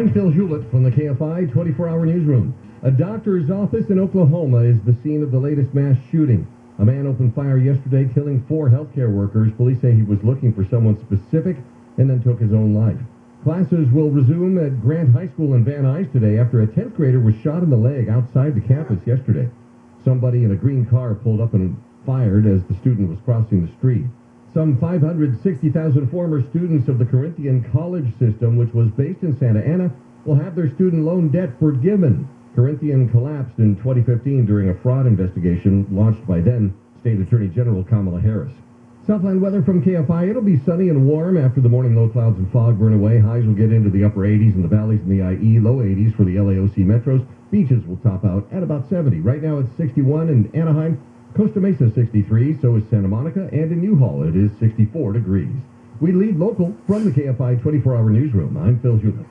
I'm Phil Hewlett from the KFI 24-hour newsroom. A doctor's office in Oklahoma is the scene of the latest mass shooting. A man opened fire yesterday, killing 4 healthcare workers. Police say he was looking for someone specific and then took his own life. Classes will resume at Grant High School in Van Nuys today after a 10th grader was shot in the leg outside the campus yesterday. Somebody in a green car pulled up and fired as the student was crossing the street. Some 560,000 former students of the Corinthian College system, which was based in Santa Ana, will have their student loan debt forgiven. Corinthian collapsed in 2015 during a fraud investigation launched by then State Attorney General Kamala Harris. Southland weather from KFI. It'll be sunny and warm after the morning low clouds and fog burn away. Highs will get into the upper 80s in the valleys and the IE, low 80s for the LAOC metros. Beaches will top out at about 70. Right now it's 61 in Anaheim. Costa Mesa 63, so is Santa Monica, and in Newhall it is 64 degrees. We lead local from the KFI 24-hour newsroom. I'm Phil Hewlett.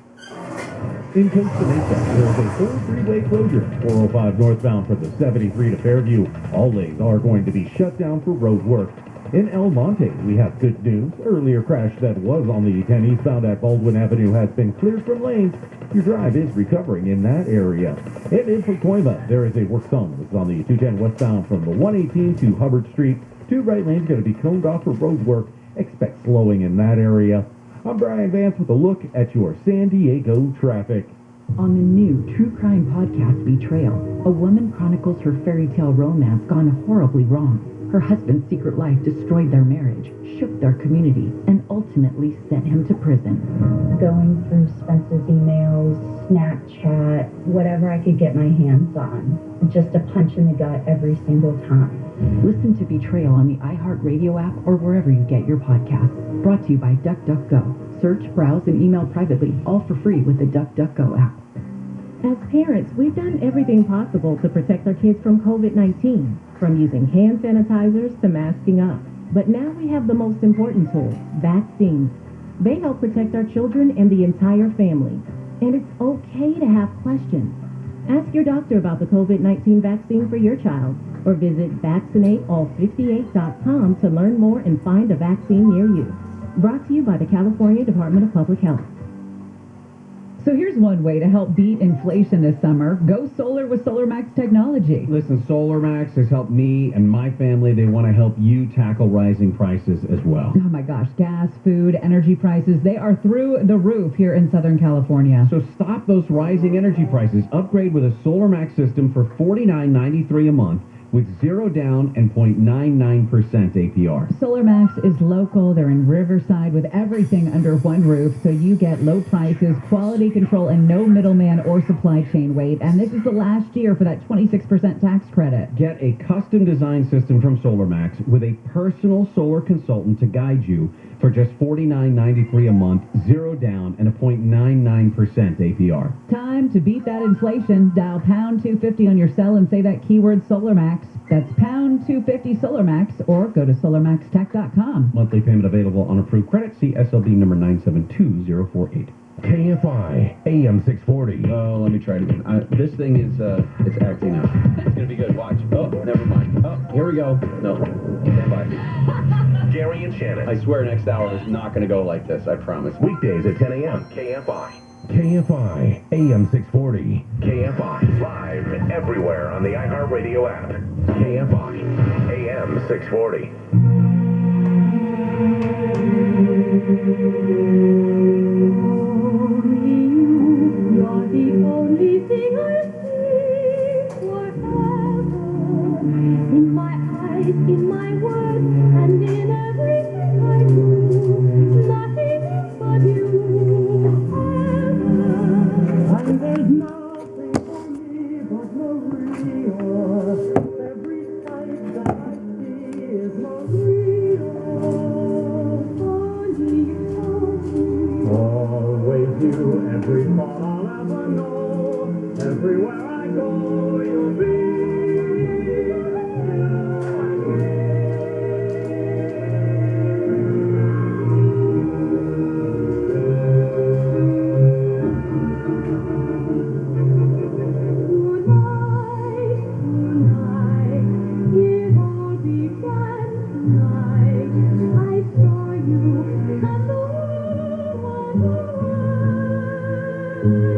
In Costa Mesa, there is a full freeway closure, 405 northbound from the 73 to Fairview. All lanes are going to be shut down for road work. In El Monte, we have good news. Earlier crash that was on the 10 eastbound at Baldwin Avenue has been cleared from lanes. Your drive is recovering in that area. And in Pacoima, there is a work zone. It's on the 210 westbound from the 118 to Hubbard Street. 2 right lanes going to be coned off for road work. Expect slowing in that area. I'm Brian Vance with a look at your San Diego traffic. On the new true crime podcast Betrayal, a woman chronicles her fairy tale romance gone horribly wrong. Her husband's secret life destroyed their marriage, shook their community, and ultimately sent him to prison. Going through Spence's emails, Snapchat, whatever I could get my hands on. Just a punch in the gut every single time. Listen to Betrayal on the iHeartRadio app or wherever you get your podcasts. Brought to you by DuckDuckGo. Search, browse, and email privately, all for free with the DuckDuckGo app. As parents, we've done everything possible to protect our kids from COVID-19, from using hand sanitizers to masking up. But now we have the most important tool, vaccines. They help protect our children and the entire family. And it's okay to have questions. Ask your doctor about the COVID-19 vaccine for your child, or visit vaccinateall58.com to learn more and find a vaccine near you. Brought to you by the California Department of Public Health. So here's one way to help beat inflation this summer. Go solar with SolarMax technology. Listen, SolarMax has helped me and my family. They want to help you tackle rising prices as well. Oh my gosh, gas, food, energy prices, they are through the roof here in Southern California. So stop those rising energy prices. Upgrade with a SolarMax system for $49.93 a month with 0 down and 0.99% APR. SolarMax is local. They're in Riverside with everything under one roof, so you get low prices, quality control, and no middleman or supply chain wait. And this is the last year for that 26% tax credit. Get a custom design system from SolarMax with a personal solar consultant to guide you for just $49.93 a month, 0 down, and a 0.99% APR. Time to beat that inflation. Dial pound 250 on your cell and say that keyword SolarMax. That's pound 250 SolarMax, or go to solarmaxtech.com. Monthly payment available on approved credit. See SLB number 972048. KFI AM 640. Oh, let me try it again. This thing is, it's acting up. It's going to be good. Watch. Oh, never mind. Oh, here we go. No. Stand by. Gary and Shannon. I swear next hour is not going to go like this. I promise. Weekdays at 10 a.m. KFI. KFI AM 640. KFI live everywhere on the iHeartRadio app. KFI AM 640. You're the only thing I see forever. In my eyes, in my words, and in everything I do. Nothing but you ever. And there's nothing for me but Maria. Every sight that I see is Maria. Always you, every thought I'll ever know. Everywhere I go, you'll be. Tonight,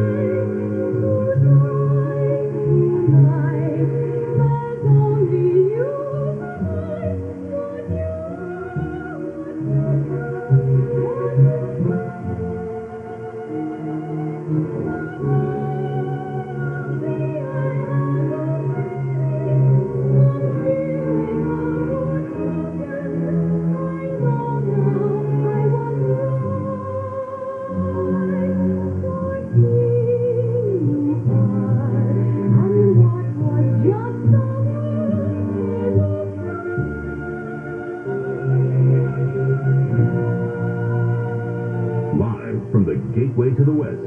gateway to the West.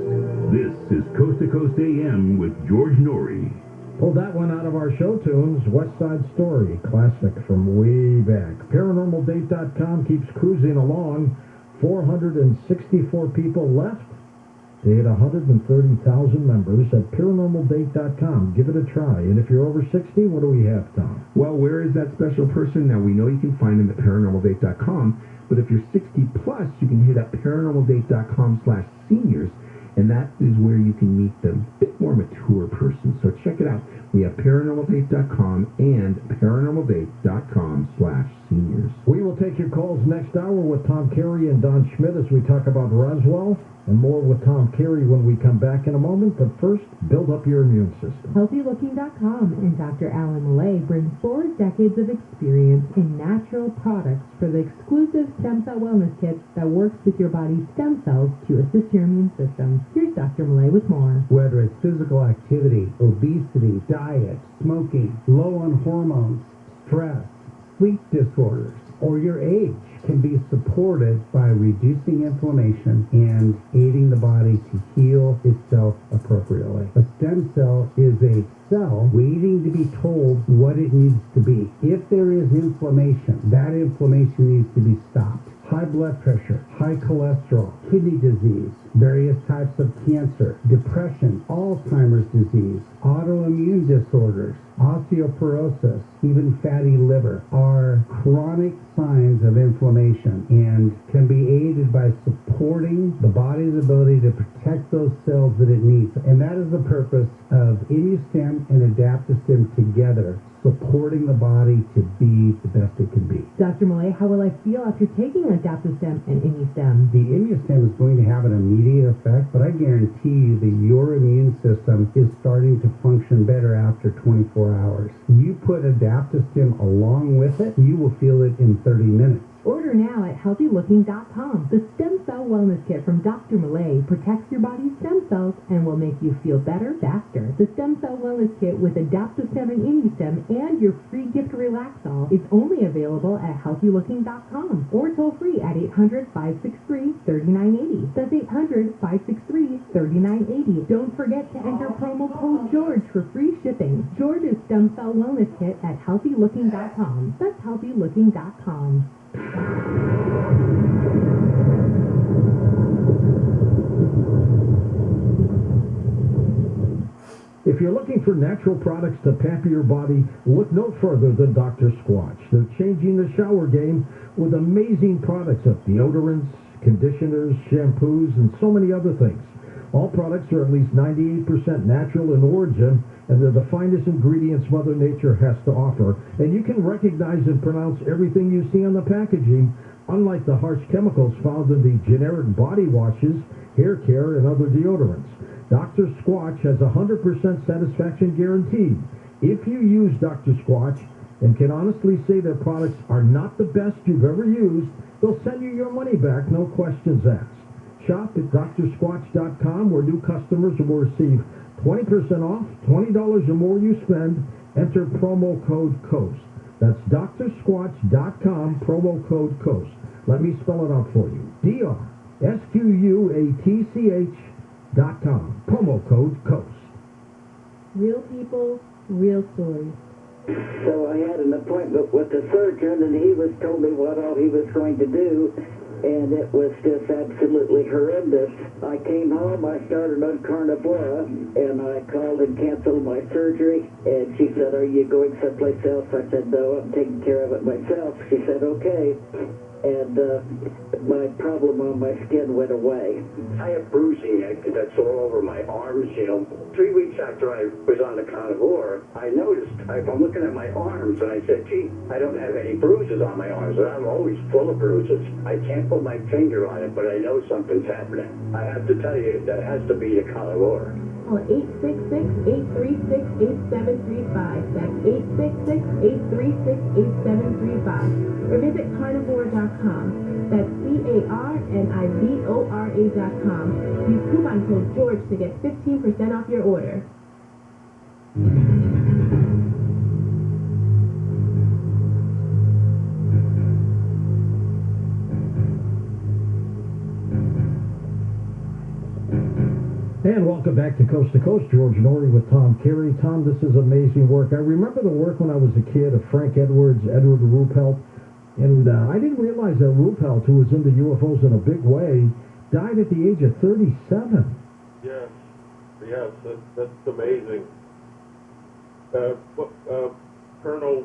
This is Coast to Coast AM with George Norrie. Pulled that one out of our show tunes, West Side Story, classic from way back. ParanormalDate.com keeps cruising along. 464 people left. They had 130,000 members at ParanormalDate.com. Give it a try. And if you're over 60, what do we have, Tom? Well, where is that special person? Now, we know you can find them at ParanormalDate.com, but if you're 60 plus, you can hit up ParanormalDate.com/seniors, and that is where you can meet the bit more mature person. So check it out. We have ParanormalDate.com and ParanormalDate.com/seniors. We will take your calls next hour with Tom Carey and Don Schmidt as we talk about Roswell, and more with Tom Carey when we come back in a moment. But first, build up your immune system. HealthyLooking.com and Dr. Alan Millay bring 4 decades of experience in natural products for the exclusive stem cell wellness kit that works with your body's stem cells to assist your immune system. Here's Dr. Millay with more. Whether it's physical activity, obesity, diet, smoking, low on hormones, stress, sleep disorders, or your age, can be supported by reducing inflammation and aiding the body to heal itself appropriately. A stem cell is a cell waiting to be told what it needs to be. If there is inflammation, that inflammation needs to be stopped. High blood pressure, high cholesterol, kidney disease, various types of cancer, depression, Alzheimer's disease, autoimmune disorders, osteoporosis, even fatty liver are chronic signs of inflammation and can be aided by supporting the body's ability to protect those cells that it needs. And that is the purpose of ImmuStem and AdaptoStem together, supporting the body to be the best it can be. Dr. Millay, how will I feel after taking AdaptoStem and ImmuStem? The ImmuStem is going to have an immediate effect, but I guarantee you that your immune system is starting to function better after 24 hours. You put AdaptoStem along with it, you will feel it in 30 minutes. Order now at HealthyLooking.com. The Stem Cell Wellness Kit from Dr. Millay protects your body's stem cells and will make you feel better faster. The Stem Cell Wellness Kit with AdaptoStem and ImmuStem and your free gift Relaxol is only available at HealthyLooking.com or toll free at 800-563-3980. That's 800-563-3980. Don't forget to enter promo code George for free shipping. George's Stem Cell Wellness Kit at HealthyLooking.com. That's HealthyLooking.com. If you're looking for natural products to pamper your body, look no further than Dr. Squatch. They're changing the shower game with amazing products of deodorants, conditioners, shampoos, and so many other things. All products are at least 98% natural in origin, and they're the finest ingredients Mother Nature has to offer. And you can recognize and pronounce everything you see on the packaging, unlike the harsh chemicals found in the generic body washes, hair care, and other deodorants. Dr. Squatch has a 100% satisfaction guaranteed. If you use Dr. Squatch and can honestly say their products are not the best you've ever used, they'll send you your money back, no questions asked. Shop at drsquatch.com where new customers will receive 20% off, $20 or more you spend. Enter promo code COAST. That's drsquatch.com, promo code COAST. Let me spell it out for you. DRSQUATCH.com, promo code COAST. Real people, real stories. So I had an appointment with the surgeon, and he was told me what all he was going to do, and it was just absolutely horrendous. I came home, I started on Carnivora, and I called and canceled my surgery, and she said, "Are you going someplace else?" I said, "No, I'm taking care of it myself." She said, "Okay." And my problem on my skin went away. I have bruising that's all over my arms, 3 weeks after I was on the carnivore, I noticed, I'm looking at my arms, and I said, gee, I don't have any bruises on my arms, and I'm always full of bruises. I can't put my finger on it, but I know something's happening. I have to tell you, that has to be the carnivore. Call 866-836-8735. That's 866-836-8735. Or visit carnivore.com. That's carnivora.com. Use coupon code George to get 15% off your order. And welcome back to Coast, George Norrie with Tom Carey. Tom, this is amazing work. I remember the work when I was a kid of Frank Edwards, Edward Ruppelt, and I didn't realize that Ruppelt, who was into UFOs in a big way, died at the age of 37. Yes, that's amazing. Colonel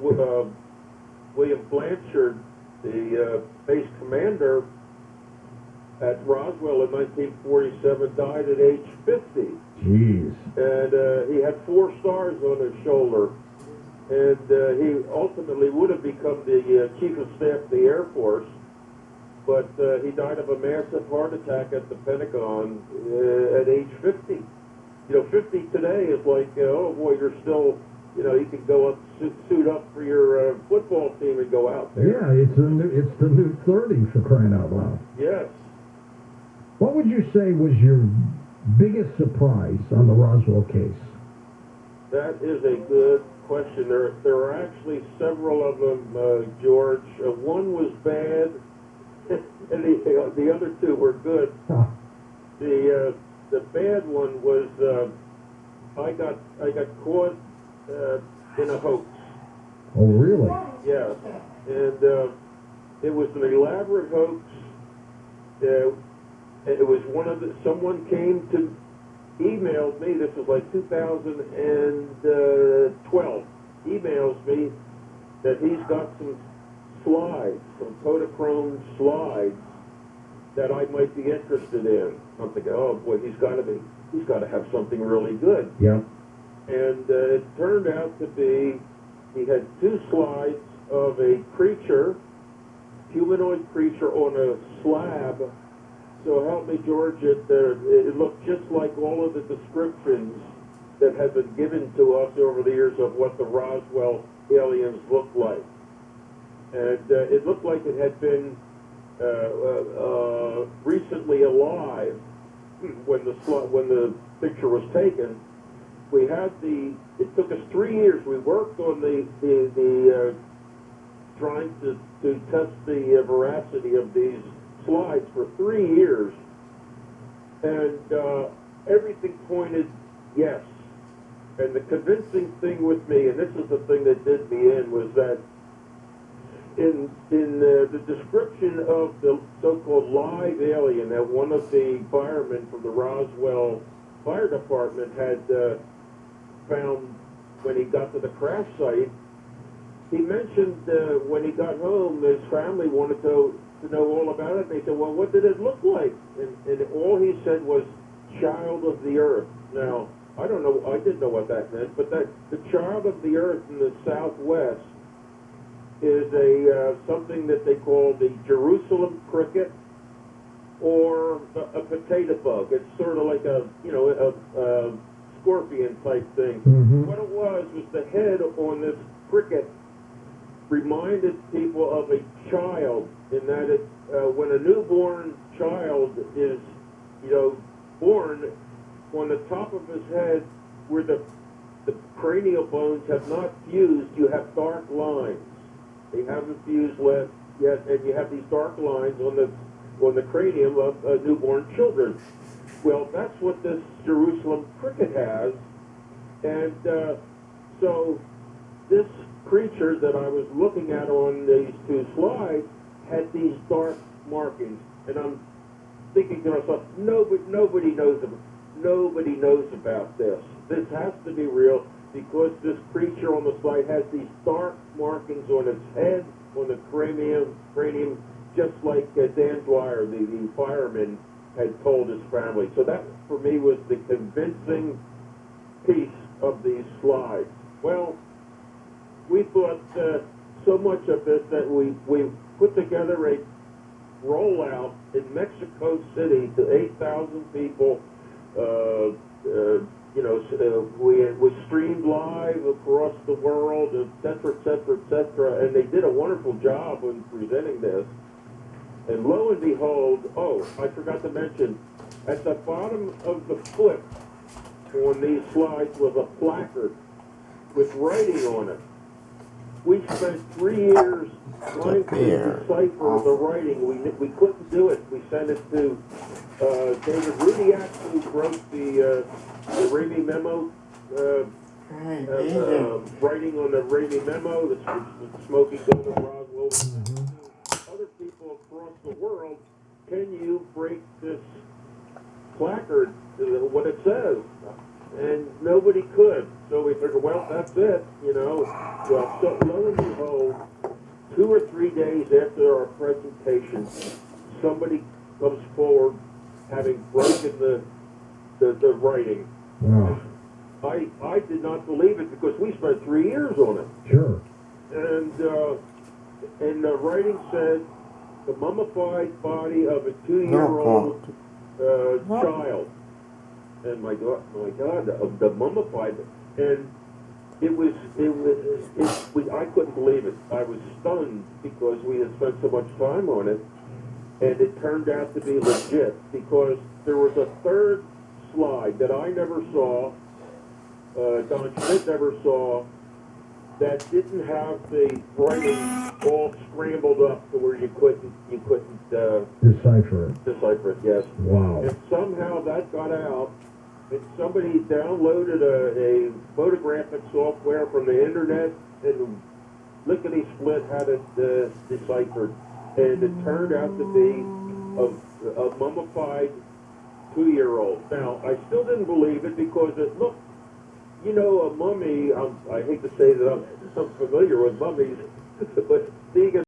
William Blanchard, the base commander at Roswell in 1947, died at age 50. Jeez. And he had 4 stars on his shoulder. And he ultimately would have become the Chief of Staff of the Air Force. But he died of a massive heart attack at the Pentagon at age 50. 50 today is like, oh boy, you're still, you can go up, suit up for your football team and go out there. Yeah, it's the new 30 for crying out loud. Yes. What would you say was your biggest surprise on the Roswell case? That is a good question. There are actually several of them, George. One was bad, and the other 2 were good. Huh. The bad one was I got caught in a hoax. Oh, really? Yes, and it was an elaborate hoax. It was someone came to emailed me, this was like 2012, emails me that he's got some slides, some Kodachrome slides that I might be interested in. I'm thinking, oh boy, he's got to have something really good. Yeah. And it turned out to be, he had 2 slides of a creature, humanoid creature on a slab. So help me, George, it looked just like all of the descriptions that have been given to us over the years of what the Roswell aliens looked like. And it looked like it had been recently alive when the picture was taken. We had it took us 3 years. We worked on the trying to test the veracity of these slides for 3 years, and everything pointed yes. And the convincing thing with me, and this is the thing that did me in, was that in the description of the so-called live alien that one of the firemen from the Roswell Fire Department had found when he got to the crash site, he mentioned when he got home, his family wanted to know all about it. They said, well, what did it look like? And all he said was, child of the earth. Now, I didn't know what that meant, but that the child of the earth in the Southwest is something that they call the Jerusalem cricket or a potato bug. It's sort of like a scorpion type thing. Mm-hmm. What it was the head on this cricket reminded people of a child, in that when a newborn child is, born, on the top of his head, where the cranial bones have not fused, you have dark lines. They haven't fused yet, and you have these dark lines on the cranium of newborn children. Well, that's what this Jerusalem cricket has, and so this creature that I was looking at on these 2 slides had these dark markings, and I'm thinking to myself, nobody knows about this. This has to be real, because this creature on the slide has these dark markings on its head, on the cranium, just like Dan Dwyer, the fireman, had told his family. So that, for me, was the convincing piece of these slides. Well, we thought so much of this that we put together a rollout in Mexico City to 8,000 people. We streamed live across the world, et cetera, and they did a wonderful job in presenting this. And lo and behold, I forgot to mention, at the bottom of the foot on these slides was a placard with writing on it. We spent 3 years trying to decipher the writing. We couldn't do it. We sent it to David Rudiak, who wrote the Ramey memo, writing on the Ramey memo, the Smoky Gun of Roswell. Other people across the world, can you break this placard, what it says? And nobody could. So we figured, well, that's it, you know. Well, so lo and behold, 2 or 3 days after our presentation, somebody comes forward having broken the writing. Wow. I did not believe it because we spent 3 years on it. Sure. And the writing said, the mummified body of a 2-year-old child. And my God, the mummified, and I couldn't believe it. I was stunned because we had spent so much time on it, and it turned out to be legit because there was a third slide that I never saw, Don Schmidt never saw, that didn't have the writing all scrambled up to where you couldn't Decipher it. decipher it. Yes. Wow. And somehow that got out. And somebody downloaded a photographic software from the internet and lickety-split had it deciphered. And it turned out to be a mummified 2-year-old. Now, I still didn't believe it because it looked, you know, a mummy, I hate to say that I'm familiar with mummies, but seeing